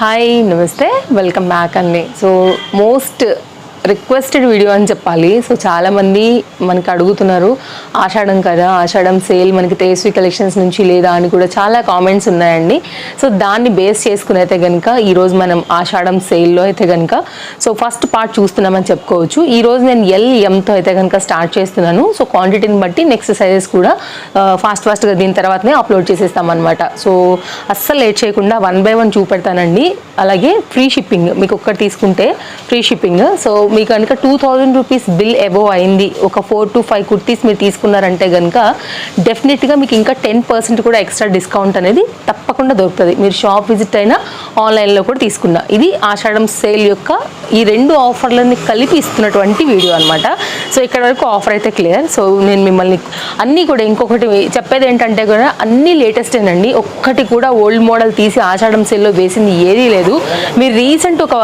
Hi నమస్తే welcome back అండి. So most requested video అని చెప్పాలి. సో చాలామంది మనకి అడుగుతున్నారు, ఆషాఢం కదా, ఆషాఢం సేల్ మనకి తేజస్వి కలెక్షన్స్ నుంచి లేదా అని కూడా చాలా కామెంట్స్ ఉన్నాయండి. సో దాన్ని బేస్ చేసుకుని అయితే కనుక ఈరోజు మనం ఆషాఢం సేల్లో అయితే కనుక సో ఫస్ట్ పార్ట్ చూస్తున్నామని చెప్పుకోవచ్చు. ఈరోజు నేను LMతో అయితే కనుక స్టార్ట్ చేస్తున్నాను. సో క్వాంటిటీని బట్టి నెక్స్ట్ సైజెస్ కూడా ఫాస్ట్గా దీని తర్వాతనే అప్లోడ్ చేసేస్తామన్నమాట. సో అస్సలు లేట్ చేయకుండా 1 by 1 చూపెడతానండి. అలాగే ఫ్రీ షిప్పింగ్, మీకు ఒక్కటి తీసుకుంటే ఫ్రీ షిప్పింగ్. సో మీకు కనుక 2000 రూపీస్ బిల్ అబోవ్ అయింది, ఒక 4 to 5 కుర్తీస్ మీరు తీసుకున్నారంటే కనుక డెఫినెట్గా మీకు ఇంకా 10% కూడా ఎక్స్ట్రా డిస్కౌంట్ అనేది తప్పకుండా దొరుకుతుంది. మీరు షాప్ విజిట్ అయినా ఆన్లైన్లో కూడా తీసుకున్నా. ఇది ఆషాఢం సేల్ యొక్క ఈ 2 ఆఫర్లని కలిపి ఇస్తున్నటువంటి వీడియో అనమాట. సో ఇక్కడ వరకు ఆఫర్ అయితే క్లియర్. సో నేను మిమ్మల్ని అన్నీ కూడా ఇంకొకటి చెప్పేది ఏంటంటే కూడా అన్నీ లేటెస్టేనండి. ఒక్కటి కూడా ఓల్డ్ మోడల్ తీసి ఆషాఢం సేల్లో వేసింది ఏదీ లేదు. మీరు రీసెంట్ ఒక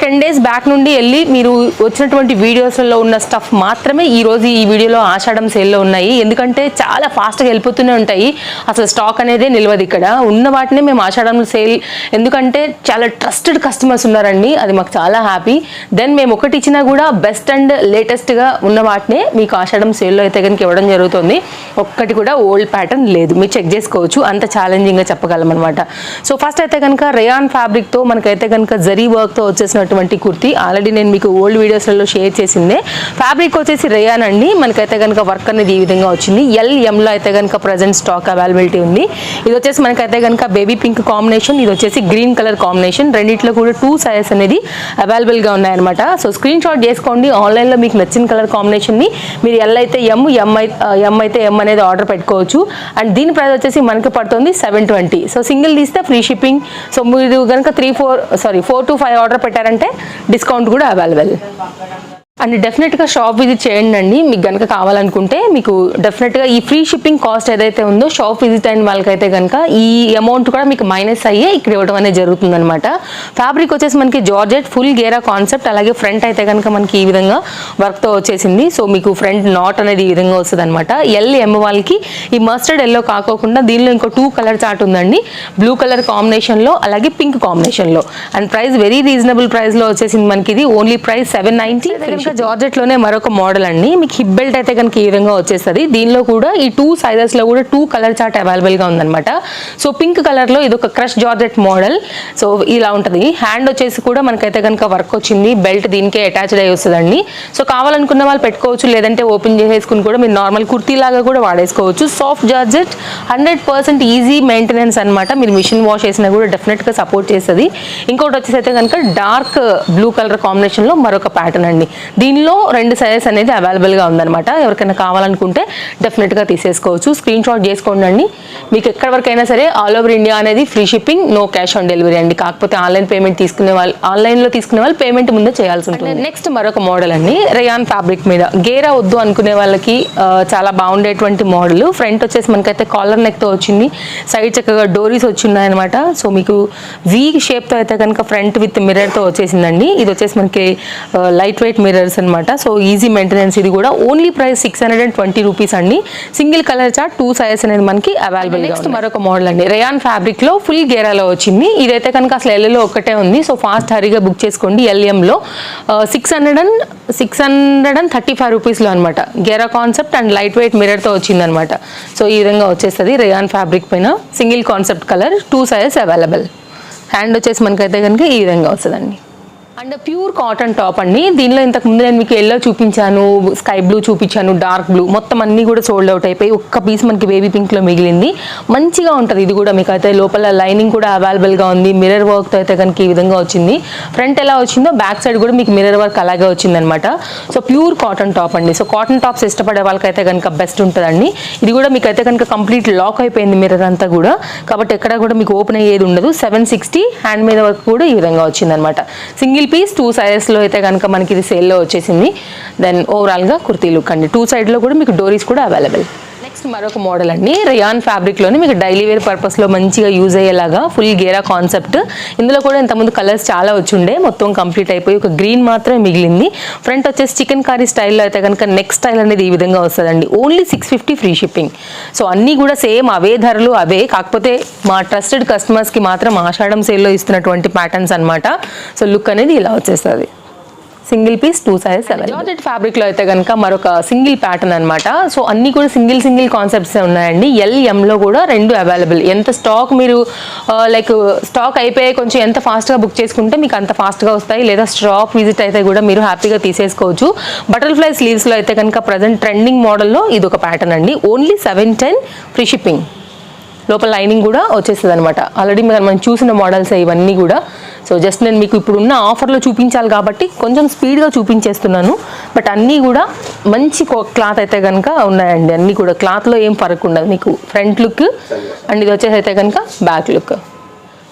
10 days బ్యాక్ నుండి వెళ్ళి మీరు వచ్చినటువంటి వీడియోస్లో ఉన్న స్టఫ్ మాత్రమే ఈరోజు ఈ వీడియోలో ఆషాఢం సేల్లో ఉన్నాయి. ఎందుకంటే చాలా ఫాస్ట్గా వెళ్ళిపోతూనే ఉంటాయి, అసలు స్టాక్ అనేది నిలవదు. ఇక్కడ ఉన్న వాటినే మేము ఆషాఢం సేల్, ఎందుకంటే చాలా ట్రస్టెడ్ కస్టమర్స్ ఉన్నారండి, అది మాకు చాలా హ్యాపీ. దెన్ మేము ఒకటి ఇచ్చినా కూడా బెస్ట్ అండ్ లేటెస్ట్గా ఉన్న వాటినే మీకు ఆషాఢం సేల్లో అయితే కనుక ఇవ్వడం జరుగుతుంది. ఒక్కటి కూడా ఓల్డ్ ప్యాటర్న్ లేదు, మీరు చెక్ చేసుకోవచ్చు, అంత ఛాలెంజింగ్గా చెప్పగలం అనమాట. సో ఫస్ట్ అయితే కనుక రేయాన్ ఫ్యాబ్రిక్తో మనకైతే కనుక జరీ వర్క్తో వచ్చేసినటువంటి కుర్తీ ఆల్రెడీ నేను మీకు ఓల్డ్ వీడియోస్లలో షేర్ చేసిందే. ఫ్యాబ్రిక్ వచ్చేసి రేయాన్ అండి. మనకైతే కనుక వర్క్ అనేది ఈ విధంగా వచ్చింది. LMలో అయితే కనుక ప్రజెంట్ స్టాక్ అవైలబిలిటీ ఉంది. ఇది వచ్చేసి మనకైతే కనుక బేబీ పింక్ కాంబినేషన్, ఇది వచ్చేసి గ్రీన్ కలర్ కాంబినేషన్. రెండిట్లో కూడా 2 సైజెస్ అనేది అవైలబుల్గా ఉన్నాయన్నమాట. సో స్క్రీన్ షాట్ చేసుకోండి. ఆన్లైన్లో మీకు నచ్చిన కలర్ కాంబినేషన్ని మీరు L అయితే M అయితే M అనేది ఆర్డర్ పెట్టుకోవచ్చు. అండ్ దీని ప్రైస్ వచ్చేసి మనకి పడుతుంది 720. సో సింగిల్ తీస్తే ఫ్రీ షిప్పింగ్. సో మీరు కనుక 4 to 5 ఆర్డర్ పెట్టారంటే డిస్కౌంట్ కూడా అవైలబుల్. అండ్ డెఫినెట్గా షాప్ విజిట్ చేయండి అండి. మీకు కనుక కావాలనుకుంటే మీకు డెఫినెట్గా ఈ ఫ్రీ షిప్పింగ్ కాస్ట్ ఏదైతే ఉందో షాప్ విజిట్ అయిన వాళ్ళకైతే కనుక ఈ అమౌంట్ కూడా మీకు మైనస్ అయ్యే ఇక్కడ ఇవ్వడం అనేది జరుగుతుంది అనమాట. ఫ్యాబ్రిక్ వచ్చేసి మనకి జార్జెట్ ఫుల్ గేరా కాన్సెప్ట్. అలాగే ఫ్రంట్ అయితే కనుక మనకి ఈ విధంగా వర్క్తో వచ్చేసింది. సో మీకు ఫ్రంట్ నాట్ అనేది ఈ విధంగా వస్తుంది అనమాట. LM వాళ్ళకి ఈ మస్టర్డ్ ఎల్లో కాకోకుండా దీనిలో ఇంకో 2 కలర్ చార్ట్ ఉందండి, బ్లూ కలర్ కాంబినేషన్లో అలాగే పింక్ కాంబినేషన్లో. అండ్ ప్రైస్ వెరీ రీజనబుల్ ప్రైస్లో వచ్చేసింది మనకి. ఇది ఓన్లీ ప్రైస్ 790. జార్జెట్ లోనే మరొక మోడల్ అండి. మీకు హిప్ బెల్ట్ అయితే కనుక ఈ విధంగా వచ్చేస్తుంది. దీనిలో కూడా ఈ 2 సైజెస్ లో కూడా 2 కలర్ చార్ట్ అవైలబుల్ గా ఉందన్నమాట. సో పింక్ కలర్ లో ఇది ఒక క్రష్ జార్జెట్ మోడల్. సో ఇలా ఉంటుంది. హ్యాండ్ వచ్చేసి కూడా మనకైతే కనుక వర్క్ వచ్చింది. బెల్ట్ దీనికే అటాచ్డ్ అయ్యి వస్తుందండి. సో కావాలనుకున్న వాళ్ళు పెట్టుకోవచ్చు, లేదంటే ఓపెన్ చేసేసుకుని కూడా మీరు నార్మల్ కుర్తీ లాగా కూడా వాడేసుకోవచ్చు. సాఫ్ట్ జార్జెట్ 100% ఈజీ మెయింటెనెన్స్ అనమాట. మీరు మిషన్ వాష్ చేసినా కూడా డెఫినెట్ గా సపోర్ట్ చేస్తుంది. ఇంకోటి వచ్చేసి అయితే కనుక డార్క్ బ్లూ కలర్ కాంబినేషన్ లో మరొక ప్యాటర్న్ అండి. దీనిలో 2 సైజెస్ అనేది అవైలబుల్గా ఉందన్నమాట. ఎవరికైనా కావాలనుకుంటే డెఫినెట్గా తీసేసుకోవచ్చు. స్క్రీన్ షాట్ చేసుకోండి. మీకు ఎక్కడి వరకైనా సరే ఆల్ ఓవర్ ఇండియా అనేది free shipping, no cash on delivery అండి. కాకపోతే ఆన్లైన్లో తీసుకునే వాళ్ళు పేమెంట్ ముందే చేయాల్సి ఉంటుంది. నెక్స్ట్ మరొక మోడల్ అండి, రేయాన్ ఫ్యాబ్రిక్ మీద గేరా వద్దు అనుకునే వాళ్ళకి చాలా బాగుండేటువంటి మోడల్. ఫ్రంట్ వచ్చేసి మనకైతే కాలర్ నెక్తో వచ్చింది, సైడ్ చక్కగా డోరీస్ వచ్చిన్నాయన్నమాట. సో మీకు V షేప్తో అయితే కనుక ఫ్రంట్ విత్ మిర్రర్తో వచ్చేసిందండి. ఇది వచ్చేసి మనకి లైట్ వెయిట్ మిర్రర్స్ అనమాట. So easy maintenance. ఇది కూడా ఓన్లీ ప్రైస్ 620 రూపీస్ అండి. సింగిల్ కలర్ చార్ట్ 2 సైజెస్ అనేది మనకి అవైలబుల్. నెక్స్ట్ మరొక మోడల్ అండి, రేయాన్ ఫ్యాబ్రిక్ లో ఫుల్ గేరాలో వచ్చింది. ఇదైతే కనుక అసలు Lలో ఒక్కటే ఉంది. సో ఫాస్ట్ హరీగా బుక్ చేసుకోండి. LMలో 635 రూపీస్లో అనమాట. గేరా కాన్సెప్ట్ అండ్ లైట్ వెయిట్ మిర్రర్తో వచ్చింది అనమాట. సో ఈ విధంగా వచ్చేస్తుంది రేయాన్ ఫ్యాబ్రిక్ పైన. Single concept colour, 2 sizes available. Hand వచ్చేసి మనకైతే కనుక ఈ విధంగా వస్తుందండి. అండ్ ప్యూర్ కాటన్ టాప్ అండి. దీనిలో ఇంతకుముందు నేను మీకు ఎల్లో చూపించాను, స్కై బ్లూ చూపించాను, డార్క్ బ్లూ, మొత్తం అన్నీ కూడా సోల్డ్ అవుట్ అయిపోయి ఒక్క పీస్ మనకి బేబీ పింక్లో మిగిలింది. మంచిగా ఉంటుంది. ఇది కూడా మీకు అయితే లోపల లైనింగ్ కూడా అవైలబుల్గా ఉంది. మిర్రర్ వర్క్తో అయితే కనుక ఈ విధంగా వచ్చింది. ఫ్రంట్ ఎలా వచ్చిందో బ్యాక్ సైడ్ కూడా మీకు మిర్రర్ వర్క్ అలాగే వచ్చిందనమాట. సో ప్యూర్ కాటన్ టాప్ అండి. సో కాటన్ టాప్స్ ఇష్టపడే వాళ్ళకైతే కనుక బెస్ట్ ఉంటుందండి. ఇది కూడా మీకు అయితే కనుక కంప్లీట్ లాక్ అయిపోయింది మిర్రర్ అంతా కూడా, కాబట్టి ఎక్కడ కూడా మీకు ఓపెన్ అయ్యేది ఉండదు. 760 హ్యాండ్ మీద వర్క్ కూడా ఈ విధంగా వచ్చిందనమాట. సింగిల్ పీస్ 2 సైజెస్లో అయితే కనుక మనకి ఇది సేల్లో వచ్చేసింది. దెన్ ఓవరాల్గా కుర్తీ లుక్ అండి. 2 సైడ్లో కూడా మీకు డోరీస్ కూడా అవైలబుల్. నెక్స్ట్ మరొక మోడల్ అండి, రియాన్ ఫ్యాబ్రిక్లోనే మీకు డైలీ వేర్ పర్పస్లో మంచిగా యూజ్ అయ్యేలాగా ఫుల్ గేరా కాన్సెప్ట్. ఇందులో కూడా ఇంతకుముందు కలర్స్ చాలా వచ్చుండే, మొత్తం కంప్లీట్ అయిపోయి ఒక గ్రీన్ మాత్రమే మిగిలింది. ఫ్రంట్ వచ్చేసి చికెన్ కర్రీ స్టైల్లో అయితే కనుక నెక్ స్టైల్ అనేది ఈ విధంగా వస్తుందండి. Only 650 free shipping. సో అన్నీ కూడా సేమ్ అవే ధరలు అవే, కాకపోతే మా ట్రస్టెడ్ కస్టమర్స్కి మాత్రం ఆషాఢం సేల్లో ఇస్తున్నటువంటి ప్యాటర్న్స్ అనమాట. సో లుక్ అనేది ఇలా వచ్చేస్తుంది. Single piece 2 sizes available. Georgette ఫ్యాబ్రిక్లో అయితే కనుక మరొక సింగిల్ ప్యాటర్న్ అనమాట. సో అన్నీ కూడా సింగిల్ కాన్సెప్ట్స్ ఉన్నాయండి. ఎల్ఎంలో కూడా 2 అవైలబుల్. ఎంత స్టాక్ మీరు లైక్ స్టాక్ అయిపోయి కొంచెం ఎంత ఫాస్ట్గా బుక్ చేసుకుంటే మీకు అంత ఫాస్ట్గా వస్తాయి, లేదా స్టాక్ విజిట్ అయితే కూడా మీరు హ్యాపీగా తీసేసుకోవచ్చు. బటర్ఫ్లై స్లీవ్స్లో అయితే కనుక ప్రజెంట్ ట్రెండింగ్ మోడల్లో ఇది ఒక ప్యాటర్న్ అండి. Only 710 free shipping. లోపల లైనింగ్ కూడా వచ్చేస్తుంది అనమాట. ఆల్రెడీ మనం చూసిన మోడల్స్ ఇవన్నీ కూడా. సో జస్ట్ నేను మీకు ఇప్పుడు ఉన్న ఆఫర్లో చూపించాలి కాబట్టి కొంచెం స్పీడ్గా చూపించేస్తున్నాను. బట్ అన్నీ కూడా మంచి క్లాత్ అయితే కనుక ఉన్నాయండి. అన్నీ కూడా క్లాత్లో ఏం ఫరక్ ఉండదు మీకు. ఫ్రంట్ లుక్ అండ్ ఇది వచ్చేసి అయితే కనుక బ్యాక్ లుక్.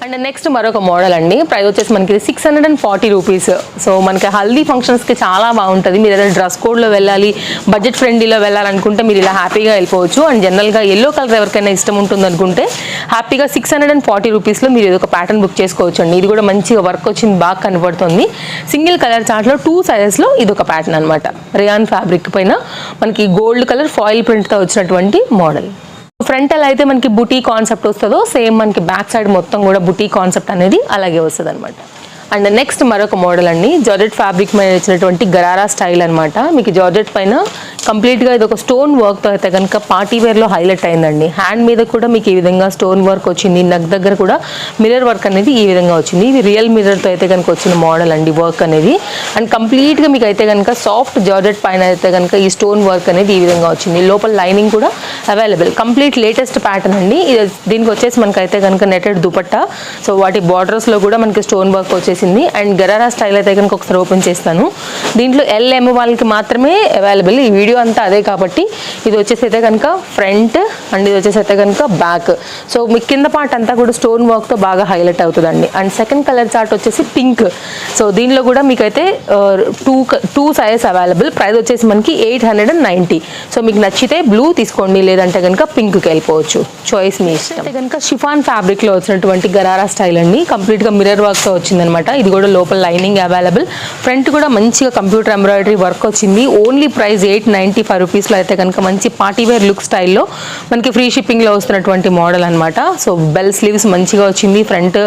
అండ్ నెక్స్ట్ మరొక మోడల్ అండి. ప్రైస్ వచ్చేసి మనకి 640 రూపీస్. సో మనకి హల్దీ ఫంక్షన్స్కి చాలా బాగుంటుంది. మీరు ఏదైనా డ్రెస్ కోడ్లో వెళ్ళాలి, బడ్జెట్ ఫ్రెండ్లీలో వెళ్ళాలనుకుంటే మీరు ఇలా హ్యాపీగా వెళ్ళిపోవచ్చు. అండ్ జనరల్గా ఎల్లో కలర్ ఎవరికైనా ఇష్టం ఉంటుంది అనుకుంటే హ్యాపీగా 640 రూపీస్లో మీరు ఇది ఒక ప్యాటర్న్ బుక్ చేసుకోవచ్చు అండి. ఇది కూడా మంచిగా వర్క్ వచ్చింది, బాగా కనబడుతుంది. సింగిల్ కలర్ చార్ట్లో 2 సైజెస్లో ఇది ఒక ప్యాటర్న్ అనమాట. రియాన్ ఫ్యాబ్రిక్ పైన మనకి గోల్డ్ కలర్ ఫాయిల్ ప్రింట్తో వచ్చినటువంటి మోడల్. ఫ్రంట్ ఎలా అయితే మనకి బుటీ కాన్సెప్ట్ వస్తుందో సేమ్ మనకి బ్యాక్ సైడ్ మొత్తం కూడా బుటీ కాన్సెప్ట్ అనేది అలాగే వస్తుంది అనమాట. అండ్ నెక్స్ట్ మరొక మోడల్ అండి, జార్జెట్ ఫ్యాబ్రిక్ మీద వచ్చినటువంటి గరారా స్టైల్ అనమాట. మీకు జార్జెట్ పైన కంప్లీట్గా ఇది ఒక స్టోన్ వర్క్తో అయితే కనుక పార్టీ వేర్లో హైలైట్ అయిందండి. హ్యాండ్ మీద కూడా మీకు ఈ విధంగా స్టోన్ వర్క్ వచ్చింది. నెక్ దగ్గర కూడా మిర్రర్ వర్క్ అనేది ఈ విధంగా వచ్చింది. ఇది రియల్ మిర్రర్తో అయితే కనుక వచ్చిన మోడల్ అండి వర్క్ అనేది. అండ్ కంప్లీట్గా మీకు అయితే కనుక సాఫ్ట్ జార్జెట్ పైన అయితే కనుక ఈ స్టోన్ వర్క్ అనేది ఈ విధంగా వచ్చింది. లోపల లైనింగ్ కూడా అవైలబుల్. కంప్లీట్ లేటెస్ట్ ప్యాటర్న్ అండి. దీనికి వచ్చేసి మనకైతే కనుక నెటెడ్ దుపట్టా. సో వాటి బార్డర్స్లో కూడా మనకి స్టోన్ వర్క్ వచ్చేసింది. అండ్ గరారా స్టైల్ అయితే కనుక ఒకసారి ఓపెన్ చేస్తాను. దీంట్లో ఎల్ఎం వాళ్ళకి మాత్రమే అవైలబుల్. ఈ వీడియో అంతా అదే కాబట్టి ఇది వచ్చేసి అయితే కనుక ఫ్రంట్ అండ్ ఇది వచ్చేసి అయితే కనుక బ్యాక్. సో మీ కింద పార్ట్ అంతా కూడా స్టోన్ వర్క్తో బాగా హైలైట్ అవుతుందండి. అండ్ సెకండ్ కలర్ చార్ట్ వచ్చేసి పింక్. సో దీనిలో కూడా మీకైతే 2 సైజెస్ అవైలబుల్. ప్రైస్ వచ్చేసి మనకి 890. సో మీకు నచ్చితే బ్లూ తీసుకోండి, లేదంటే కనుక పింక్కి వెళ్ళిపోవచ్చు. చాయిస్ మీ ఇష్టం. అయితే కనుక షిఫాన్ ఫ్యాబ్రిక్లో వచ్చినటువంటి గరారా స్టైల్ అండి. కంప్లీట్గా మిర్రర్ వర్క్తో వచ్చిందనమాట. ఇది కూడా లోపల లైనింగ్ అవైలబుల్. ఫ్రంట్ కూడా మంచిగా కంప్యూటర్ ఎంబ్రాయిడరీ వర్క్ వచ్చింది. ఓన్లీ ప్రైస్ 895 రూపీస్లో అయితే కనుక మంచి పార్టీవేర్ లుక్ స్టైల్లో మనకి ఫ్రీ షిప్పింగ్లో వస్తున్నటువంటి మోడల్ అనమాట. సో బెల్ స్లీవ్స్ మంచిగా వచ్చింది. Front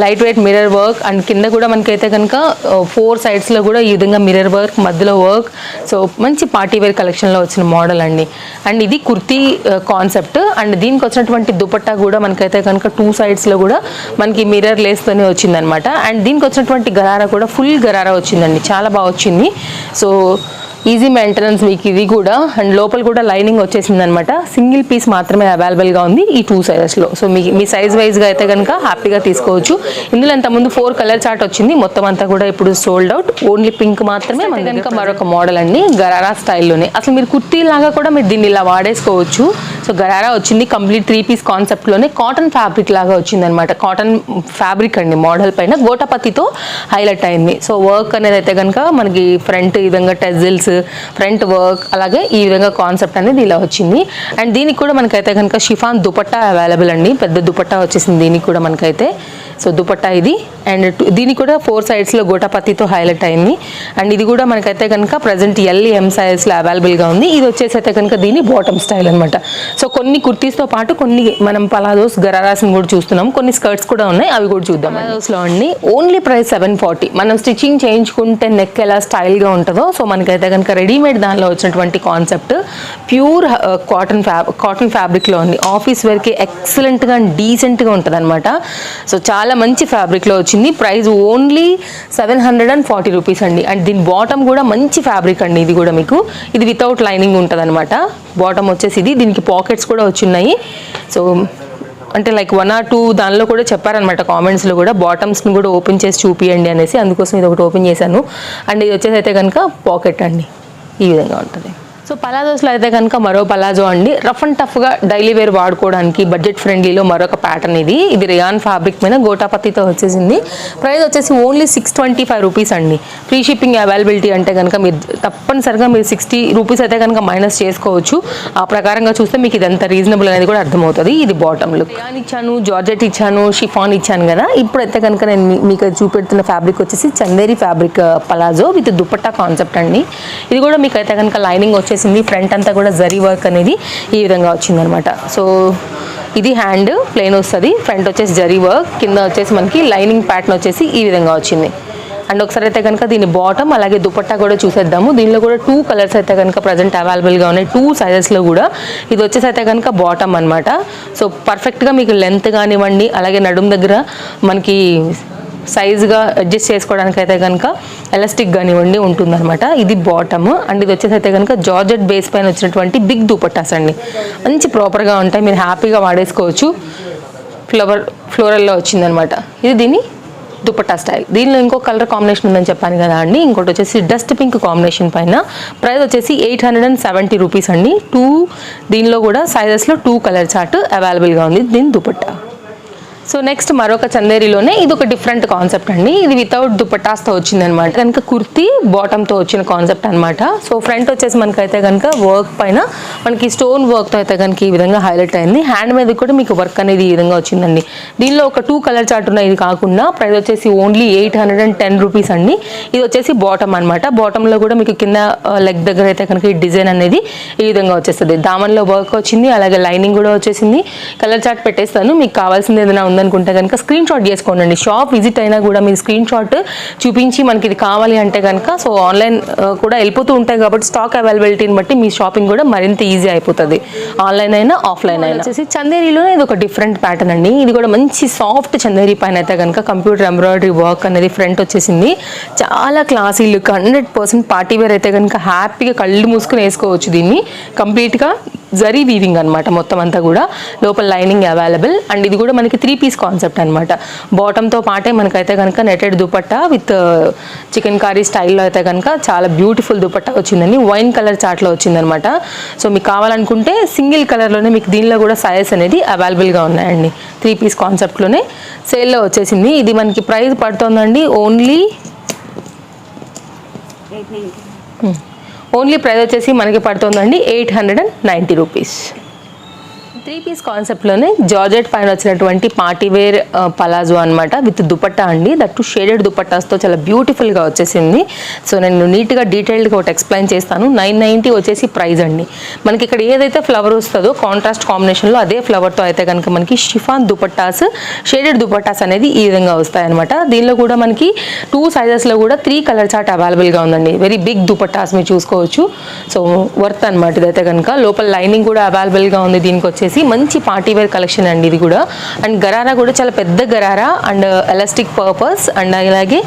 light weight mirror work and కింద కూడా మనకైతే కనుక 4 సైడ్స్లో కూడా ఈ విధంగా మిర్రర్ వర్క్, మధ్యలో వర్క్. సో మంచి పార్టీవేర్ కలెక్షన్లో వచ్చిన మోడల్ అండి. అండ్ ఇది కుర్తీ కాన్సెప్ట్. అండ్ దీనికి వచ్చినటువంటి దుపట్టా కూడా మనకైతే కనుక 2 సైడ్స్లో కూడా మనకి మిర్రర్ లేస్తోనే వచ్చిందనమాట. అండ్ దీనికి వచ్చినటువంటి గరారా కూడా ఫుల్ గరారా వచ్చిందండి, చాలా బాగా వచ్చింది. సో ఈజీ మెయింటెనెన్స్ మీకు ఇది కూడా. అండ్ లోపల కూడా లైనింగ్ వచ్చేసింది అనమాట. సింగిల్ పీస్ మాత్రమే అవైలబుల్గా ఉంది ఈ 2 సైజెస్లో. సో మీ సైజ్ వైజ్గా అయితే కనుక హ్యాపీగా తీసుకోవచ్చు. ఇందులో ఇంతకుముందు 4 కలర్ చార్ట్ వచ్చింది, మొత్తం అంతా కూడా ఇప్పుడు సోల్డ్ అవుట్. ఓన్లీ పింక్ మాత్రమే. మన కనుక మరొక మోడల్ అండి గరారా స్టైల్లోనే. అసలు మీరు కుర్తీ లాగా కూడా మీరు దీన్ని ఇలా వాడేసుకోవచ్చు. సో గరారా వచ్చింది కంప్లీట్ 3 పీస్ కాన్సెప్ట్లోనే. కాటన్ ఫ్యాబ్రిక్ లాగా వచ్చింది అనమాట. కాటన్ ఫ్యాబ్రిక్ అండి. మోడల్ పైన గోటపత్తితో హైలైట్ అయింది. సో వర్క్ అనేది అయితే కనుక మనకి ఫ్రంట్ ఈ విధంగా టెజిల్స్, ఫ్రంట్ వర్క్, అలాగే ఈ విధంగా కాన్సెప్ట్ అనేది ఇలా వచ్చింది. అండ్ దీనికి కూడా మనకైతే కనుక షిఫాన్ దుపట్టా అవైలబుల్ అండి. పెద్ద దుపట్టా వచ్చేసింది దీనికి కూడా మనకైతే. సో దుపట్టా ఇది. అండ్ దీనికి కూడా 4 సైడ్స్లో గోటాపత్తితో హైలైట్ అయింది. అండ్ ఇది కూడా మనకైతే కనుక ప్రజెంట్ ఎల్ఎం సైజ్లో అవైలబుల్గా ఉంది. ఇది వచ్చేసి అయితే కనుక దీని బాటమ్ స్టైల్ అనమాట. సో కొన్ని కుర్తీస్తో పాటు కొన్ని మనం పలాదోస్ గరారాస్ని కూడా చూస్తున్నాం. కొన్ని స్కర్ట్స్ కూడా ఉన్నాయి, అవి కూడా చూద్దాం. పలాదోస్లో అండి ఓన్లీ ప్రైస్ 740. మనం స్టిచ్చింగ్ చేయించుకుంటే నెక్ ఎలా స్టైల్గా ఉంటుందో, సో మనకైతే కనుక రెడీమేడ్ దానిలో వచ్చినటువంటి కాన్సెప్ట్ ప్యూర్ కాటన్ ఫ్యాబ్రిక్లో ఉంది. ఆఫీస్ వేర్కి ఎక్సలెంట్గా అండ్ డీసెంట్గా ఉంటుంది అనమాట. సో చాలా మంచి ఫ్యాబ్రిక్లో వచ్చింది. ప్రైస్ ఓన్లీ 740 రూపీస్ అండి. అండ్ దీని బాటమ్ కూడా మంచి ఫ్యాబ్రిక్ అండి. ఇది కూడా మీకు ఇది వితౌట్ లైనింగ్ ఉంటుంది అనమాట. బాటమ్ వచ్చేసి ఇది. దీనికి పాకెట్స్ కూడా వచ్చున్నాయి. సో అంటే లైక్ 1 or 2 దానిలో కూడా చెప్పారనమాట కామెంట్స్లో కూడా, బాటమ్స్ని కూడా ఓపెన్ చేసి చూపియండి అనేసి. అందుకోసం ఇది ఒకటి ఓపెన్ చేశాను. అండ్ ఇది వచ్చేసి అయితే కనుక పాకెట్ అండి, ఈ విధంగా ఉంటుంది. సో పలాజోస్లో అయితే కనుక మరో పలాజో అండి, రఫ్ అండ్ టఫ్గా డైలీ వేర్ వాడుకోవడానికి బడ్జెట్ ఫ్రెండ్లీలో మరొక ప్యాటర్న్ ఇది రియాన్ ఫ్యాబ్రిక్ మీద గోటాపత్తితో వచ్చేసింది. ప్రైస్ వచ్చేసి ఓన్లీ 625 రూపీస్ అండి. ఫ్రీ షిప్పింగ్ అవైలబిలిటీ అంటే కనుక మీరు తప్పనిసరిగా మీరు 60 రూపీస్ అయితే కనుక మైనస్ చేసుకోవచ్చు. ఆ ప్రకారంగా చూస్తే మీకు ఇదంతా రీజనబుల్ అనేది కూడా అర్థమవుతుంది. ఇది బాటమ్ లుక్. రియాన్ ఇచ్చాను, జార్జెట్ ఇచ్చాను, షిఫాన్ ఇచ్చాను కదా. ఇప్పుడైతే కనుక నేను మీకు చూపెడుతున్న ఫ్యాబ్రిక్ వచ్చేసి Chanderi fabric palazzo with dupatta concept అండి. ఇది కూడా మీకు అయితే కనుక లైనింగ్ వచ్చేసింది, ఫ్రంట్ అంతా కూడా జరీ వర్క్ అనేది ఈ విధంగా వచ్చిందనమాట. సో ఇది హ్యాండ్ ప్లెయిన్ వస్తుంది, ఫ్రంట్ వచ్చేసి జరీ వర్క్, కింద వచ్చేసి మనకి లైనింగ్ ప్యాటర్న్ వచ్చేసి ఈ విధంగా వచ్చింది. అండ్ ఒకసారి అయితే కనుక దీని బాటమ్ అలాగే దుపట్టా కూడా చూసేద్దాము. దీనిలో కూడా 2 కలర్స్ అయితే కనుక ప్రజెంట్ అవైలబుల్గా ఉన్నాయి, 2 సైజెస్లో కూడా. ఇది వచ్చేసి అయితే కనుక బాటమ్ అనమాట. సో పర్ఫెక్ట్గా మీకు లెంత్ కానివ్వండి, అలాగే నడుము దగ్గర మనకి సైజ్గా అడ్జస్ట్ చేసుకోవడానికి అయితే కనుక ఎలాస్టిక్ కానివ్వండి ఉంటుందన్నమాట. ఇది బాటమ్. అండ్ ఇది వచ్చేసి అయితే కనుక జార్జెట్ బేస్ పైన వచ్చినటువంటి బిగ్ దుపట్టాస్ అండి, మంచి ప్రాపర్గా ఉంటాయి, మీరు హ్యాపీగా వాడేసుకోవచ్చు. ఫ్లోరల్లో వచ్చిందనమాట. ఇది దీని దుపట్టా స్టైల్. దీనిలో ఇంకో కలర్ కాంబినేషన్ ఉందని చెప్పాను కదా అండి. ఇంకోటి వచ్చేసి డస్ట్ పింక్ కాంబినేషన్ పైన. ప్రైస్ వచ్చేసి 870 రూపీస్ అండి. దీనిలో కూడా సైజెస్లో 2 కలర్ చార్ట్ అవైలబుల్గా ఉంది. దీని దుపట్టా. సో నెక్స్ట్ మరొక చందేరిలోనే ఇది ఒక డిఫరెంట్ కాన్సెప్ట్ అండి. ఇది వితౌట్ దుపట్టాస్తో వచ్చిందనమాట. కనుక కుర్తీ బాటమ్తో వచ్చిన కాన్సెప్ట్ అనమాట. సో ఫ్రంట్ వచ్చేసి మనకైతే కనుక వర్క్ పైన మనకి స్టోన్ వర్క్తో అయితే కనుక ఈ విధంగా హైలైట్ అయింది. హ్యాండ్ మీద కూడా మీకు వర్క్ అనేది ఈ విధంగా వచ్చిందండి. దీనిలో ఒక 2 కలర్ చార్ట్ ఉన్నాయి. ఇది కాకుండా ప్రైస్ వచ్చేసి ఓన్లీ 810 రూపీస్ అండి. ఇది వచ్చేసి బాటమ్ అనమాట. బాటంలో కూడా మీకు కింద లెగ్ దగ్గర అయితే కనుక ఈ డిజైన్ అనేది ఈ విధంగా వచ్చేస్తుంది. దామన్లో వర్క్ వచ్చింది, అలాగే లైనింగ్ కూడా వచ్చేసింది. కలర్ చార్ట్ పెట్టేస్తాను, మీకు కావాల్సింది ఏదైనా ఉందనుకుంటే కనుక స్క్రీన్ షాట్ చేసుకోండి. షాప్ విజిట్ అయినా కూడా మీరు స్క్రీన్ షాట్ చూపించి మనకి ఇది కావాలి అంటే కనుక సో ఆన్లైన్ కూడా వెళ్ళిపోతూ ఉంటాయి కాబట్టి స్టాక్ అవైలబిలిటీని బట్టి మీ షాపింగ్ కూడా మరింత ఈజీ అయిపోతుంది, ఆన్లైన్ అయినా ఆఫ్లైన్ అయినా. వచ్చేసి చందేరిలోనే ఇది ఒక డిఫరెంట్ ప్యాటర్న్ అండి. ఇది కూడా మంచి సాఫ్ట్ చందేరి పైన అయితే కనుక కంప్యూటర్ ఎంబ్రాయిడరీ వర్క్ అనేది ఫ్రంట్ వచ్చేసింది. చాలా క్లాసీ లుక్, 100% పార్టీ వేర్ అయితే కనుక హ్యాపీగా కళ్ళు మూసుకుని వేసుకోవచ్చు. దీన్ని కంప్లీట్గా జరీ వీవింగ్ అనమాట మొత్తం అంతా కూడా. లోపల లైనింగ్ అవైలబుల్. అండ్ ఇది కూడా మనకి 3 పీస్ కాన్సెప్ట్ అనమాట. బాటంతో పాటే మనకైతే కనుక netted dupatta with chicken curry స్టైల్లో అయితే కనుక చాలా బ్యూటిఫుల్ దుపట్టా వచ్చిందండి. వైన్ కలర్ చార్ట్లో వచ్చిందనమాట. సో మీకు కావాలనుకుంటే సింగిల్ కలర్లోనే మీకు దీనిలో కూడా సైజ్ అనేది అవైలబుల్గా ఉన్నాయండి. 3 పీస్ కాన్సెప్ట్లోనే సేల్లో వచ్చేసింది. ఇది మనకి ప్రైస్ పడుతుందండి ఓన్లీ ప్రైస్ వచ్చేసి మనకి పడుతుందండి 890 రూపీస్. 3 పీస్ కాన్సెప్ట్లోనే జార్జెట్ పైన వచ్చినటువంటి పార్టీ వేర్ పలాజో అనమాట విత్ దుపట్టా అండి. దట్టు షేడెడ్ దుపట్టాస్తో చాలా బ్యూటిఫుల్గా వచ్చేసింది. సో నేను నీట్గా డీటెయిల్డ్గా ఒకటి ఎక్స్ప్లెయిన్ చేస్తాను. 990 వచ్చేసి ప్రైస్ అండి. మనకి ఇక్కడ ఏదైతే ఫ్లవర్ వస్తుందో కాంట్రాస్ట్ కాంబినేషన్లో అదే ఫ్లవర్తో అయితే కనుక మనకి షిఫాన్ దుపట్టాస్, షేడెడ్ దుపట్టాస్ అనేది ఈ విధంగా వస్తాయన్నమాట. దీనిలో కూడా మనకి 2 సైజెస్లో కూడా 3 కలర్ చార్ట్ అవైలబుల్గా ఉందండి. వెరీ బిగ్ దుపట్టాస్ మీరు చూసుకోవచ్చు. సో వర్త్ అనమాట ఇదైతే కనుక. లోపల లైనింగ్ కూడా అవైలబుల్గా ఉంది. దీనికి వచ్చేసి మంచి పార్టీ వేర్ కలెక్షన్ అండి ఇది కూడా. అండ్ గరారా కూడా చాలా పెద్ద gharara and elastic purpose. And అలాగే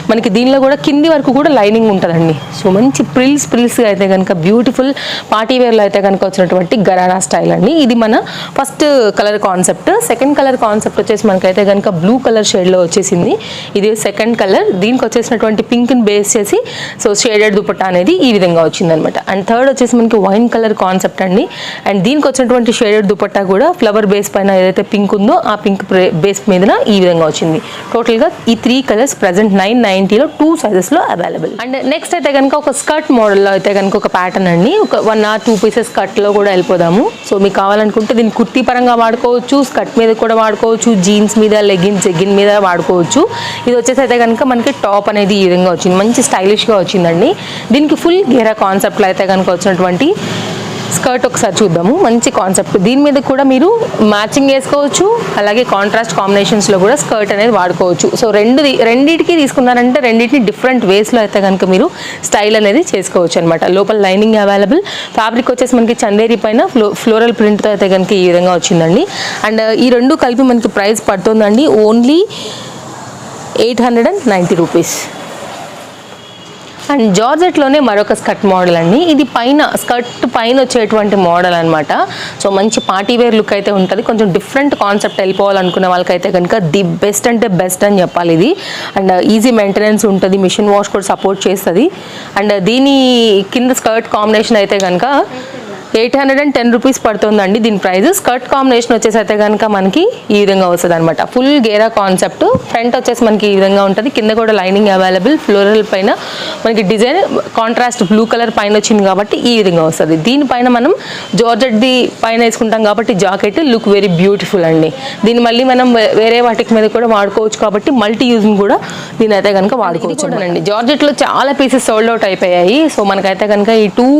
మనకి దీనిలో కూడా కింది వరకు కూడా లైనింగ్ ఉంటుందండి. సో మంచి ప్రిల్స్గా అయితే కనుక బ్యూటిఫుల్ పార్టీ వేర్లో అయితే కనుక వచ్చినటువంటి గరారా స్టైల్ అండి. ఇది మన first colour concept. Second colour concept వచ్చేసి మనకైతే కనుక బ్లూ కలర్ షేడ్లో వచ్చేసింది. ఇది సెకండ్ కలర్. దీనికి వచ్చేసినటువంటి పింక్ని బేస్ చేసి సో షేడెడ్ దుపట్టా అనేది ఈ విధంగా వచ్చిందనమాట. అండ్ థర్డ్ వచ్చేసి మనకి వైన్ కలర్ కాన్సెప్ట్ అండి. అండ్ దీనికి వచ్చినటువంటి షేడెడ్ దుపట్టా కూడా ఫ్లవర్ బేస్ పైన ఏదైతే పింక్ ఉందో ఆ పింక్ బేస్ మీద ఈ విధంగా వచ్చింది. టోటల్గా ఈ 3 కలర్స్ ప్రజెంట్ 990లో 2 సైజెస్లో అవైలబుల్. అండ్ నెక్స్ట్ అయితే కనుక ఒక స్కర్ట్ మోడల్లో అయితే కనుక ఒక ప్యాటర్న్ అండి. ఒక 1 or 2 పీసెస్ స్కర్ట్లో కూడా వెళ్ళిపోదాము. సో మీకు కావాలనుకుంటే దీన్ని కుర్తీ పరంగా వాడుకోవచ్చు, స్కర్ట్ మీద కూడా వాడుకోవచ్చు, జీన్స్ మీద, జెగిన్ మీద వాడుకోవచ్చు. ఇది వచ్చేసి అయితే కనుక మనకి టాప్ అనేది ఈ విధంగా వచ్చింది, మంచి స్టైలిష్గా వచ్చిందండి. దీనికి ఫుల్ గేరా కాన్సెప్ట్లో అయితే కనుక వచ్చినటువంటి స్కర్ట్ ఒకసారి చూద్దాము. మంచి కాన్సెప్ట్. దీని మీద కూడా మీరు మ్యాచింగ్ వేసుకోవచ్చు, అలాగే కాంట్రాస్ట్ కాంబినేషన్స్లో కూడా స్కర్ట్ అనేది వాడుకోవచ్చు. సో రెండింటికి తీసుకున్నారంటే రెండింటిని డిఫరెంట్ వేస్లో అయితే కనుక మీరు స్టైల్ అనేది చేసుకోవచ్చు అనమాట. లోపల లైనింగ్ అవైలబుల్. ఫ్యాబ్రిక్ వచ్చేసి మనకి చందేరి పైన ఫ్లోరల్ ప్రింట్తో అయితే కనుక ఈ విధంగా వచ్చిందండి. అండ్ ఈ రెండు కలిపి మనకి ప్రైస్ పడుతుందండి ఓన్లీ 890 రూపీస్. అండ్ జార్జెట్లోనే మరొక స్కర్ట్ మోడల్ అండి. ఇది పైన స్కర్ట్ పైన వచ్చేటువంటి మోడల్ అనమాట. సో మంచి పార్టీ వేర్ లుక్ అయితే ఉంటుంది. కొంచెం డిఫరెంట్ కాన్సెప్ట్ వెళ్ళిపోవాలనుకునే వాళ్ళకైతే కనుక ది బెస్ట్ అంటే బెస్ట్ అని చెప్పాలి ఇది. అండ్ ఈజీ మెయింటెనెన్స్ ఉంటుంది, మిషన్ వాష్ కూడా సపోర్ట్ చేస్తుంది. అండ్ దీని కింద స్కర్ట్ కాంబినేషన్ అయితే కనుక 810 రూపీస్ పడుతుందండి దీని ప్రైస్. స్కర్ట్ కాంబినేషన్ వచ్చేసి అయితే కనుక మనకి ఈ విధంగా వస్తుంది అనమాట. ఫుల్ గేరా కాన్సెప్ట్. ఫ్రంట్ వచ్చేసి మనకి ఈ విధంగా ఉంటుంది, కింద కూడా లైనింగ్ అవైలబుల్. ఫ్లోరల్ పైన మనకి డిజైన్ కాంట్రాస్ట్ బ్లూ కలర్ పైన వచ్చింది కాబట్టి ఈ విధంగా వస్తుంది. దీనిపైన మనం జార్జెట్ది పైన వేసుకుంటాం కాబట్టి జాకెట్ లుక్ వెరీ బ్యూటిఫుల్ అండి. దీన్ని మళ్ళీ మనం వేరే వాటికి మీద కూడా వాడుకోవచ్చు కాబట్టి మల్టీ యూజింగ్ కూడా దీని అయితే కనుక వాడుకోవచ్చు అండి. జార్జెట్లో చాలా పీసెస్ సోల్డ్ అవుట్ అయిపోయాయి. సో మనకైతే కనుక ఈ 2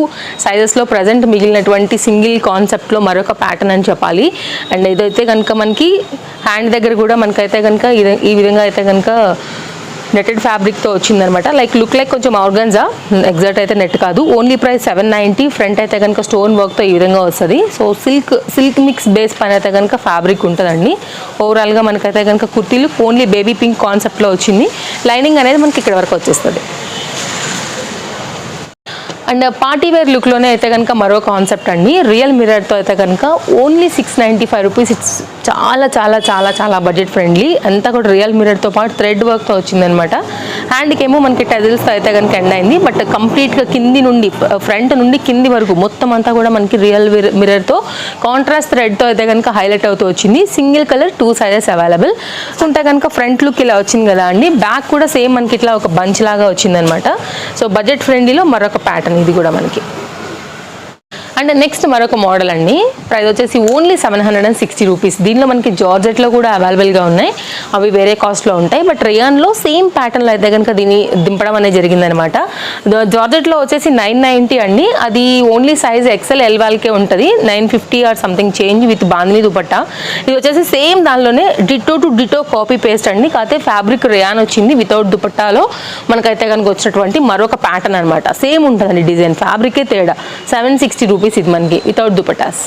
సైజెస్లో ప్రజెంట్ మిగిలిన సింగిల్ కాన్సెప్ట్లో మరొక ప్యాటర్న్ అని చెప్పాలి. అండ్ ఇదైతే కనుక మనకి హ్యాండ్ దగ్గర కూడా మనకైతే కనుక ఈ విధంగా అయితే కనుక నెట్టెడ్ ఫ్యాబ్రిక్తో వచ్చిందనమాట. లుక్ లైక్ కొంచెం ఆర్గన్జా, ఎగ్జాక్ట్ అయితే నెట్ కాదు. Only price 790. ఫ్రంట్ అయితే కనుక స్టోన్ వర్క్తో ఈ విధంగా వస్తుంది. సో సిల్క్ మిక్స్ బేస్ పైన అయితే కనుక ఫ్యాబ్రిక్ ఉంటుందండి. ఓవరాల్గా మనకైతే కనుక కుర్తీలు ఓన్లీ బేబీ పింక్ కాన్సెప్ట్లో వచ్చింది. లైనింగ్ అనేది మనకి ఇక్కడ వరకు వచ్చేస్తుంది. అండ్ పార్టీ వేర్ లుక్లోనే అయితే కనుక మరో కాన్సెప్ట్ అండి. రియల్ మిర్రర్తో అయితే కనుక ఓన్లీ 695 రూపీస్. ఇట్స్ చాలా చాలా చాలా చాలా బడ్జెట్ ఫ్రెండ్లీ. అంతా కూడా రియల్ మిర్రర్తో పాటు థ్రెడ్ వర్క్తో వచ్చిందనమాట. హ్యాండ్కి ఏమో మనకి టెజిల్స్తో అయితే కనుక ఎండ్ అయింది. బట్ కంప్లీట్గా కింది నుండి ఫ్రంట్ నుండి కింది వరకు మొత్తం అంతా కూడా మనకి రియల్ మిర్రర్తో కాంట్రాస్ట్ థ్రెడ్తో అయితే కనుక హైలైట్ అవుతూ వచ్చింది. సింగిల్ కలర్ 2 సైజెస్ అవైలబుల్ ఉంటే కనుక ఫ్రంట్ లుక్ ఇలా వచ్చింది కదా అండి. బ్యాక్ కూడా సేమ్ మనకి ఇట్లా ఒక బంచ్ లాగా వచ్చిందనమాట. సో బడ్జెట్ ఫ్రెండ్లీలో మరొక ప్యాటర్న్ ఇది కూడా మనకి. అండ్ నెక్స్ట్ మరొక మోడల్ అండి. ప్రైస్ వచ్చేసి ఓన్లీ 760 రూపీస్. దీనిలో మనకి జార్జెట్లో కూడా అవైలబుల్గా ఉన్నాయి, అవి వేరే కాస్ట్లో ఉంటాయి. బట్ రియాన్లో సేమ్ ప్యాటర్న్లో అయితే కనుక దీన్ని దింపడం అనేది జరిగిందనమాట. జార్జెట్లో వచ్చేసి 990 అండి. అది ఓన్లీ సైజ్ ఎక్సెల్ ఎల్ వాళ్ళకే ఉంటుంది. 950 or something change with bandhani dupatta. ఇది వచ్చేసి సేమ్ దానిలోనే ditto to ditto copy paste అండి. కాకపోతే ఫ్యాబ్రిక్ రియాన్ వచ్చింది. వితౌట్ దుపట్టాలో మనకైతే కనుక వచ్చినటువంటి మరొక ప్యాటర్న్ అనమాట. సేమ్ ఉంటుందండి డిజైన్, ఫ్యాబ్రికే తేడా. 760 రూపీస్ ఇది మనకి వితౌట్ దుపటాస్.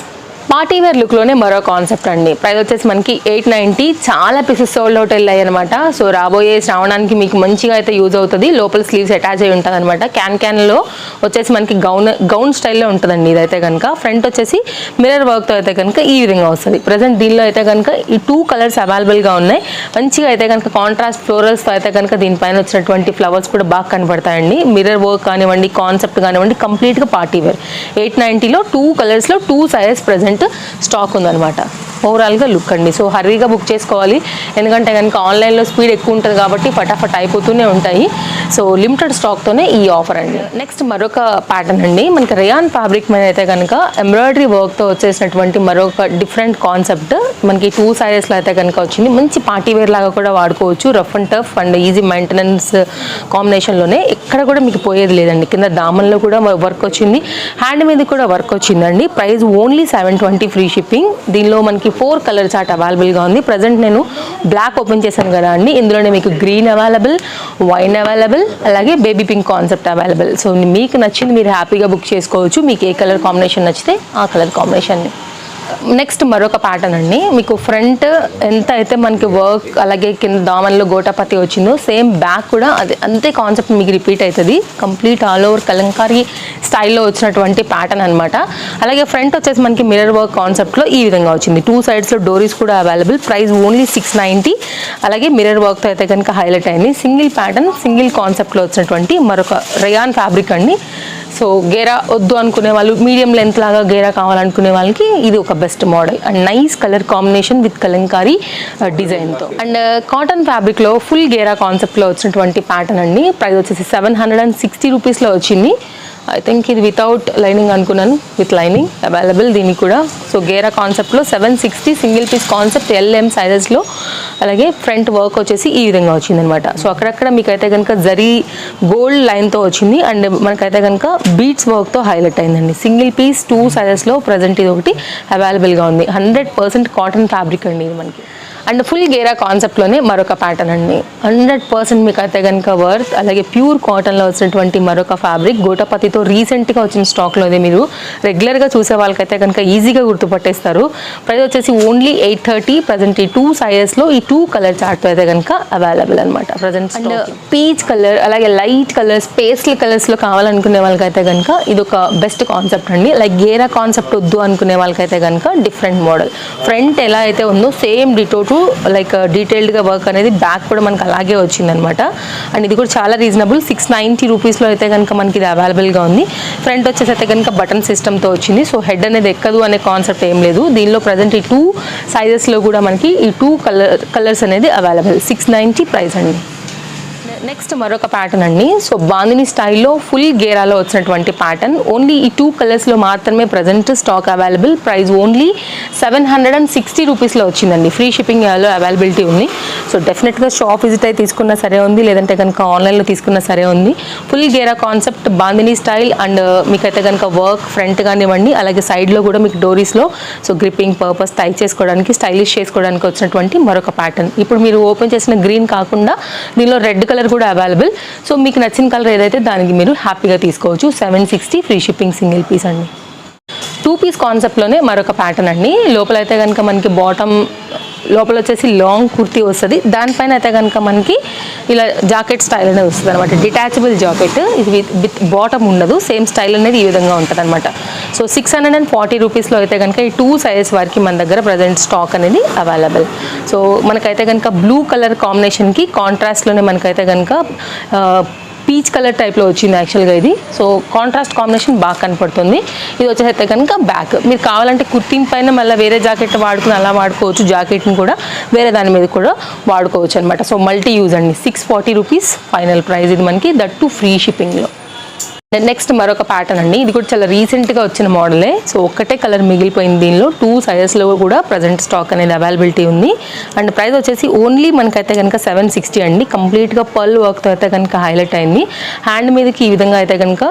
పార్టీ వేర్ లుక్లోనే మరో కాన్సెప్ట్ అండి. ప్రైస్ వచ్చేసి మనకి 890. చాలా పీసెస్ సోల్డ్ అవుట్ వెళ్ళాయి అనమాట. సో రాబోయే శ్రావణానికి మీకు మంచిగా అయితే యూజ్ అవుతుంది. లోపల స్లీవ్స్ అటాచ్ అయి ఉంటుంది అనమాట. క్యాన్లో వచ్చేసి మనకి గౌన్ స్టైల్లో ఉంటుందండి ఇదైతే కనుక. ఫ్రంట్ వచ్చేసి మిర్రర్ వర్క్తో అయితే కనుక ఈ విధంగా వస్తుంది. ప్రజెంట్ దీనిలో అయితే కనుక ఈ 2 కలర్స్ అవైలబుల్గా ఉన్నాయి. మంచిగా అయితే కనుక కాంట్రాస్ట్ ఫ్లోరల్స్తో అయితే కనుక దీనిపైన వచ్చినటువంటి ఫ్లవర్స్ కూడా బాగా కనపడతాయండి. మిర్రర్ వర్క్ కానివ్వండి, కాన్సెప్ట్ కానివ్వండి, కంప్లీట్గా పార్టీ వేర్. 890లో 2 కలర్స్లో 2 సైజెస్ ప్రజెంట్ స్టాక్ ఉందన్నమాట. ఓవరాల్గా లుక్ అండి. సో హర్రీగా బుక్ చేసుకోవాలి, ఎందుకంటే కనుక ఆన్లైన్లో స్పీడ్ ఎక్కువ ఉంటుంది కాబట్టి ఫటాఫట్ అయిపోతూనే ఉంటాయి. సో లిమిటెడ్ స్టాక్తోనే ఈ ఆఫర్ అండి. నెక్స్ట్ మరొక ప్యాటర్న్ అండి. మనకి రియాన్ ఫ్యాబ్రిక్ మీద అయితే కనుక ఎంబ్రాయిడరీ వర్క్తో వచ్చేసినటువంటి మరొక డిఫరెంట్ కాన్సెప్ట్ మనకి 2 సైజెస్లో అయితే కనుక వచ్చింది. మంచి పార్టీ వేర్ లాగా కూడా వాడుకోవచ్చు. Rough and tough and easy maintenance కాంబినేషన్లోనే ఎక్కడ కూడా మీకు పోయేది లేదండి. కింద దామన్లో కూడా వర్క్ వచ్చింది, హ్యాండ్ మీద కూడా వర్క్ వచ్చిందండి. Price only 720 free shipping. దీనిలో మనకి 4 కలర్ చార్ట్ అవైలబుల్గా ఉంది. ప్రజెంట్ నేను బ్లాక్ ఓపెన్ చేశాను కదా అండి. ఇందులోనే మీకు గ్రీన్ అవైలబుల్, వైన్ అవైలబుల్, అలాగే baby pink concept available. So మీకు నచ్చింది మీరు హ్యాపీగా బుక్ చేసుకోవచ్చు. మీకు ఏ కలర్ కాంబినేషన్ నచ్చితే ఆ కలర్ కాంబినేషన్ని. నెక్స్ట్ మరొక ప్యాటర్న్ అండి. మీకు ఫ్రంట్ ఎంత అయితే మనకి వర్క్ అలాగే కింద దామన్లో గోటాపతి వచ్చిందో సేమ్ బ్యాక్ కూడా అదే అంతే కాన్సెప్ట్ మీకు రిపీట్ అవుతుంది. కంప్లీట్ ఆల్ ఓవర్ కలంకారీ స్టైల్లో వచ్చినటువంటి ప్యాటర్న్ అనమాట. అలాగే ఫ్రంట్ వచ్చేసి మనకి మిర్రర్ వర్క్ కాన్సెప్ట్లో ఈ విధంగా వచ్చింది. 2 సైడ్స్లో డోరీస్ కూడా అవైలబుల్. Price only 690. అలాగే మిర్రర్ వర్క్తో అయితే కనుక హైలైట్ అయింది. సింగిల్ ప్యాటర్న్ సింగిల్ కాన్సెప్ట్లో వచ్చినటువంటి మరొక రియాన్ ఫ్యాబ్రిక్ అండి. సో గేరా వద్దు అనుకునే వాళ్ళు, మీడియం లెంత్ లాగా గేరా కావాలనుకునే వాళ్ళకి ఇది ఒక best model. And nice colour combination with Kalamkari డిజైన్తో. అండ్ కాటన్ ఫ్యాబ్రిక్లో ఫుల్ గేరా కాన్సెప్ట్లో వచ్చినటువంటి ప్యాటర్న్ అండి. ప్రైస్ వచ్చేసి 760 రూపీస్లో వచ్చింది. ఐ థింక్ ఇది వితౌట్ లైనింగ్ అనుకున్నాను, విత్ లైనింగ్ అవైలబుల్ దీనికి కూడా. సో గేరా కాన్సెప్ట్లో 760 సింగిల్ పీస్ కాన్సెప్ట్ LM సైజెస్లో. అలాగే ఫ్రంట్ వర్క్ వచ్చేసి ఈ విధంగా వచ్చిందనమాట. సో అక్కడక్కడ మీకైతే కనుక జరీ గోల్డ్ లైన్తో వచ్చింది. అండ్ మనకైతే కనుక బీట్స్ వర్క్తో హైలైట్ అయిందండి. సింగిల్ పీస్ 2 సైజెస్లో ప్రజెంట్ ఇది ఒకటి అవైలబుల్గా ఉంది. 100% కాటన్ ఫ్యాబ్రిక్ అండి ఇది మనకి. అండ్ ఫుల్ గేరా కాన్సెప్ట్లోనే మరొక ప్యాటర్న్ అండి. 100% మీకు అయితే కనుక వర్త్. అలాగే ప్యూర్ కాటన్లో వచ్చినటువంటి మరొక ఫ్యాబ్రిక్ గోటపతితో రీసెంట్గా వచ్చిన స్టాక్లో ఇది మీరు రెగ్యులర్గా చూసే వాళ్ళకైతే కనుక ఈజీగా గుర్తుపట్టేస్తారు. ప్రైస్ వచ్చేసి ఓన్లీ 830. ప్రజెంట్ ఈ 2 సైజెస్లో ఈ 2 కలర్ చార్ట్తో అయితే కనుక అవైలబుల్ అనమాట ప్రజెంట్. అండ్ పీచ్ కలర్ అలాగే లైట్ కలర్స్ పేస్టల్ కలర్స్లో కావాలనుకునే వాళ్ళకైతే కనుక ఇది ఒక బెస్ట్ కాన్సెప్ట్ అండి. లైక్ గేరా కాన్సెప్ట్ వద్దు అనుకునే వాళ్ళకైతే కనుక డిఫరెంట్ మోడల్. ఫ్రంట్ ఎలా అయితే ఉందో సేమ్ డిటో టు లైక్ డీటెయిల్డ్గా వర్క్ అనేది బ్యాక్ కూడా మనకి అలాగే వచ్చిందనమాట. అండ్ ఇది కూడా చాలా రీజనబుల్ 690 రూపీస్లో అయితే కనుక మనకి ఇది అవైలబుల్గా ఉంది. ఫ్రంట్ వచ్చేసి అయితే కనుక బటన్ సిస్టమ్తో వచ్చింది. సో హెడ్ అనేది ఎక్కదు అనే కాన్సెప్ట్ ఏం లేదు. దీనిలో ప్రజెంట్ ఈ 2 సైజెస్లో కూడా మనకి ఈ 2 కలర్స్ అనేది అవైలబుల్. 690 ప్రైస్ అండి. నెక్స్ట్ మరొక ప్యాటర్న్ అండి. సో బాందిని స్టైల్లో ఫుల్ గేరాలో వచ్చినటువంటి ప్యాటర్న్. ఓన్లీ ఈ 2 కలర్స్లో మాత్రమే present stock available. Price only 760 రూపీస్లో వచ్చిందండి. ఫ్రీ షిప్పింగ్ అవైలబిలిటీ ఉంది. సో డెఫినెట్గా షాప్ విజిట్ అయితే తీసుకున్నా సరే ఉంది, లేదంటే కనుక ఆన్లైన్లో తీసుకున్నా సరే ఉంది. Full Gera concept bandhani style. And మీకైతే కనుక వర్క్ ఫ్రంట్ కానివ్వండి, అలాగే సైడ్లో కూడా మీకు డోరీస్లో సో గ్రిప్పింగ్ పర్పస్ టై చేసుకోవడానికి స్టైలిష్ చేసుకోవడానికి వచ్చినటువంటి మరొక ప్యాటర్న్. ఇప్పుడు మీరు ఓపెన్ చేసిన గ్రీన్ కాకుండా దీనిలో రెడ్ కలర్ కూడా అవైలబుల్. సో మీకు నచ్చిన కలర్ ఏదైతే దానికి మీరు హ్యాపీగా తీసుకోవచ్చు. 760 ఫ్రీ షిప్పింగ్ సింగిల్ పీస్ అండి. 2 పీస్ కాన్సెప్ట్లోనే మరొక ప్యాటర్న్ అండి. లోపల అయితే కనుక మనకి బాటమ్ లోపల వచ్చేసి లాంగ్ కుర్తీ వస్తుంది. దానిపైన అయితే కనుక మనకి ఇలా జాకెట్ స్టైల్ అనేది వస్తుంది అనమాట. Detachable jacket. ఇది విత్ బాటమ్ ఉండదు. సేమ్ స్టైల్ అనేది ఈ విధంగా ఉంటుంది అనమాట. సో 640 రూపీస్లో అయితే కనుక ఈ 2 సైజెస్ వరకు మన దగ్గర ప్రజెంట్ స్టాక్ అనేది అవైలబుల్. సో మనకైతే కనుక బ్లూ కలర్ కాంబినేషన్కి కాంట్రాస్ట్లోనే మనకైతే కనుక పీచ్ కలర్ టైప్లో వచ్చింది యాక్చువల్గా ఇది. సో కాంట్రాస్ట్ కాంబినేషన్ బాగా కనపడుతుంది. ఇది వచ్చేసైతే కనుక బ్యాక్. మీరు కావాలంటే కుర్తీన్ పైన మళ్ళీ వేరే జాకెట్ వాడుకుని అలా వాడుకోవచ్చు. జాకెట్ని కూడా వేరే దాని మీద కూడా వాడుకోవచ్చు అనమాట. సో మల్టీ యూజ్ అండి. 640 రూపీస్ ఫైనల్ ప్రైస్ ఇది మనకి, దట్ టు ఫ్రీ షిప్పింగ్లో. నెక్స్ట్ మరొక ప్యాటర్న్ అండి. ఇది కూడా చాలా రీసెంట్గా వచ్చిన మోడలే. సో ఒక్కటే కలర్ మిగిలిపోయింది. దీనిలో 2 సైజెస్లో కూడా ప్రజెంట్ స్టాక్ అనేది అవైలబిలిటీ ఉంది. అండ్ ప్రైస్ వచ్చేసి ఓన్లీ మనకైతే కనుక 760 అండి. కంప్లీట్గా పర్ల్ వర్క్తో అయితే కనుక హైలైట్ అయింది. హ్యాండ్ మీదకి ఈ విధంగా అయితే కనుక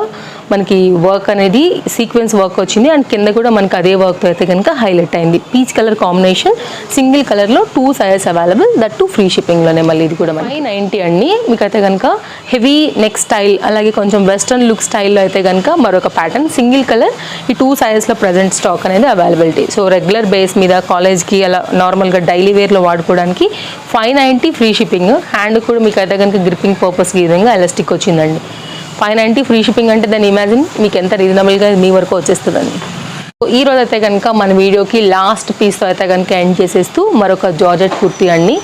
మనకి వర్క్ అనేది సీక్వెన్స్ వర్క్ వచ్చింది. అండ్ కింద కూడా మనకి అదే వర్క్తో అయితే కనుక హైలైట్ అయింది. పీచ్ కలర్ కాంబినేషన్ సింగిల్ కలర్లో 2 sizes available, that too free షిప్పింగ్లోనే. మళ్ళీ ఇది కూడా 590 అండి. మీకైతే కనుక హెవీ నెక్ స్టైల్ అలాగే కొంచెం వెస్ట్రన్ లుక్ స్టైల్లో అయితే కనుక మరొక ప్యాటర్న్ సింగిల్ కలర్ ఈ 2 సైజెస్లో ప్రజెంట్ స్టాక్ అనేది అవైలబిలిటీ. సో రెగ్యులర్ బేస్ మీద కాలేజ్కి అలా నార్మల్గా డైలీ వేర్లో వాడుకోవడానికి 590 ఫ్రీ షిప్పింగ్. హ్యాండ్ కూడా మీకు అయితే కనుక గ్రిప్పింగ్ పర్పస్కి ఈ విధంగా ఎలాస్టిక్ వచ్చిందండి. 590 ఫ్రీ షిప్పింగ్ అంటే దాన్ని ఇమాజిన్ మీకు ఎంత రీజనబుల్గా మీ వరకు వచ్చేస్తుందండి. ఈ రోజు అయితే కనుక మన వీడియోకి లాస్ట్ పీస్తో అయితే కనుక ఎండ్ చేసేస్తూ మరొక జార్జెట్ కుర్తీ అండి.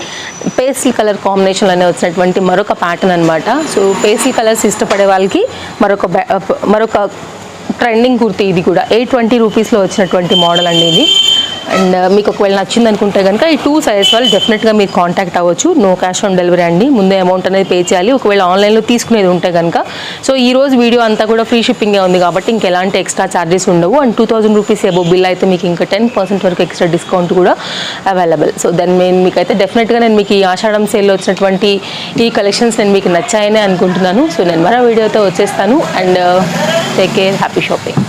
పేస్టల్ కలర్ కాంబినేషన్లోనే వచ్చినటువంటి మరొక ప్యాటర్న్ అనమాట. సో పేస్టల్ కలర్స్ ఇష్టపడే వాళ్ళకి మరొక ట్రెండింగ్ కుర్తీ. ఇది కూడా 820 రూపీస్లో వచ్చినటువంటి మోడల్ అండి ఇది. అండ్ మీకు ఒకవేళ నచ్చింది అనుకుంటే కనుక ఈ 2 సైజెస్ వాళ్ళు డెఫినెట్గా మీరు కాంటాక్ట్ అవ్వచ్చు. నో క్యాష్ ఆన్ డెలివరీ అండి. ముందే అమౌంట్ అనేది పే చేయాలి ఒకవేళ ఆన్లైన్లో తీసుకునేది ఉంటే కనుక. సో ఈ రోజు వీడియో అంతా కూడా ఫ్రీ షిప్పింగే ఉంది కాబట్టి ఇంకెలాంటి ఎక్స్ట్రా ఛార్జెస్ ఉండవు. అండ్ 2000 రూపీస్ ఎబో బిల్ అయితే మీకు ఇంకా 10% వరకు ఎక్స్ట్రా డిస్కౌంట్ కూడా అవైలబుల్. సో దాన్ని మీకైతే డెఫినెట్గా నేను మీకు ఈ ఆషాఢం సేల్లో వచ్చినటువంటి ఈ కలెక్షన్స్ నేను మీకు నచ్చాయనే అనుకుంటున్నాను. సో నేను మరో వీడియోతో వచ్చేస్తాను. And take care, happy shopping.